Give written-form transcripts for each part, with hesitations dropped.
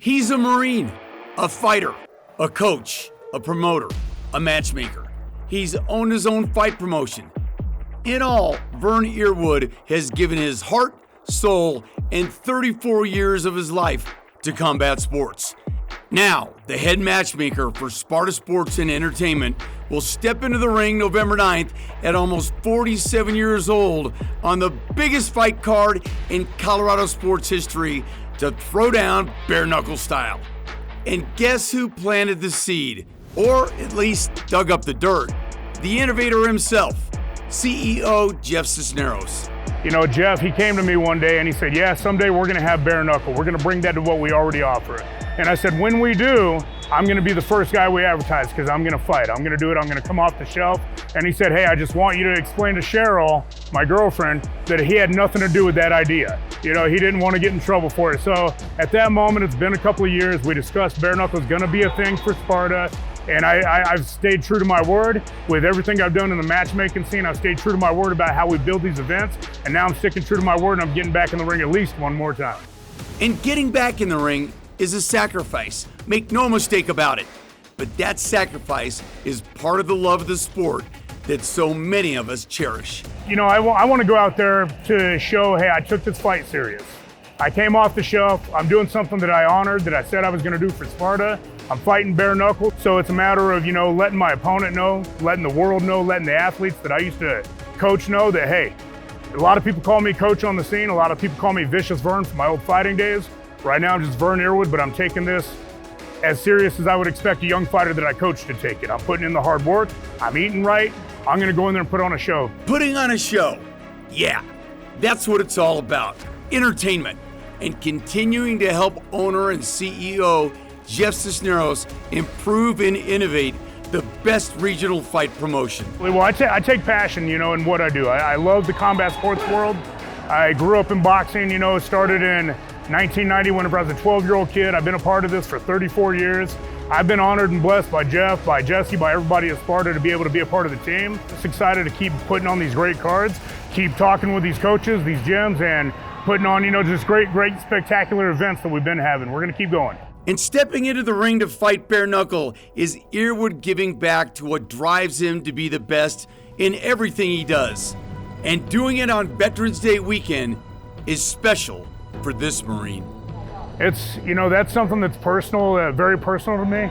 He's a Marine, a fighter, a coach, a promoter, a matchmaker. He's owned his own fight promotion. In all, Vern Earwood has given his heart, soul, and 34 years of his life to combat sports. Now, the head matchmaker for Sparta Sports and Entertainment will step into the ring November 9th at almost 47 years old on the biggest fight card in Colorado sports history to throw down bare knuckle style. And guess who planted the seed, or at least dug up the dirt? The innovator himself, CEO Jeff Cisneros. You know, Jeff, he came to me one day and he said, yeah, someday we're gonna have bare knuckle. We're gonna bring that to what we already offer. And I said, when we do, I'm gonna be the first guy we advertise because I'm gonna fight. I'm gonna do it, I'm gonna come off the shelf. And he said, hey, I just want you to explain to Cheryl, my girlfriend, that he had nothing to do with that idea. You know, he didn't want to get in trouble for it. So at that moment, it's been a couple of years, we discussed bare knuckle is gonna be a thing for Sparta. And I've stayed true to my word with everything I've done in the matchmaking scene. I've stayed true to my word about how we build these events. And now I'm sticking true to my word and I'm getting back in the ring at least one more time. And getting back in the ring is a sacrifice. Make no mistake about it. But that sacrifice is part of the love of the sport that so many of us cherish. You know, I want to go out there to show, hey, I took this fight serious. I came off the shelf. I'm doing something that I honored, that I said I was going to do for Sparta. I'm fighting bare knuckle. So it's a matter of, you know, letting my opponent know, letting the world know, letting the athletes that I used to coach know that, hey, a lot of people call me coach on the scene. A lot of people call me Vicious Vern from my old fighting days. Right now I'm just Vern Earwood, but I'm taking this as serious as I would expect a young fighter that I coach to take it. I'm putting in the hard work. I'm eating right. I'm going to go in there and put on a show. Putting on a show. Yeah, that's what it's all about. Entertainment. And continuing to help owner and CEO Jeff Cisneros improve and innovate the best regional fight promotion. Well, I take passion, you know, in what I do. I love the combat sports world. I grew up in boxing, you know, started in 1990 whenever I was a 12-year-old kid. I've been a part of this for 34 years. I've been honored and blessed by Jeff, by Jesse, by everybody at Sparta to be able to be a part of the team. Just excited to keep putting on these great cards, keep talking with these coaches, these gyms, and putting on, you know, just great, spectacular events that we've been having. We're gonna keep going. And stepping into the ring to fight bare knuckle is Earwood giving back to what drives him to be the best in everything he does. And doing it on Veterans Day weekend is special for this Marine. It's, you know, that's something that's personal, very personal to me.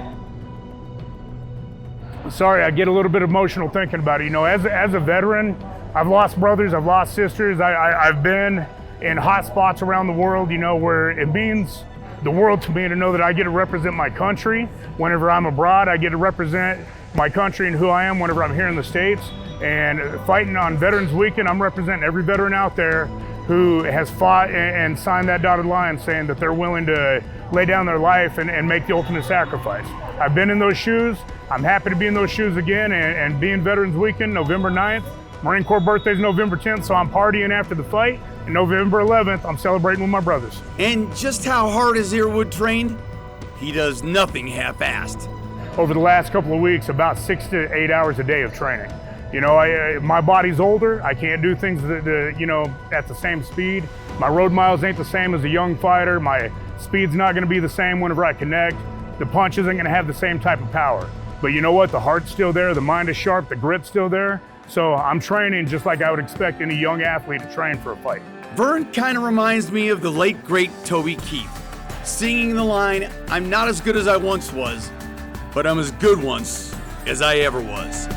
Sorry, I get a little bit emotional thinking about it. You know, as a veteran, I've lost brothers, I've lost sisters. I've been in hot spots around the world, you know, where it means the world to me to know that I get to represent my country. Whenever I'm abroad, I get to represent my country and who I am whenever I'm here in the States. And fighting on Veterans Weekend, I'm representing every veteran out there who has fought and signed that dotted line saying that they're willing to lay down their life and make the ultimate sacrifice. I've been in those shoes. I'm happy to be in those shoes again and being Veterans Weekend, November 9th. Marine Corps birthday's November 10th, so I'm partying after the fight. And November 11th, I'm celebrating with my brothers. And just how hard is Earwood trained? He does nothing half-assed. Over the last couple of weeks, about 6 to 8 hours a day of training. You know, my body's older. I can't do things that, you know, at the same speed. My road miles ain't the same as a young fighter. My speed's not gonna be the same whenever I connect. The punch isn't gonna have the same type of power. But you know what? The heart's still there, the mind is sharp, the grit's still there. So I'm training just like I would expect any young athlete to train for a fight. Vern kind of reminds me of the late, great Toby Keith, singing the line, "I'm not as good as I once was, but I'm as good once as I ever was."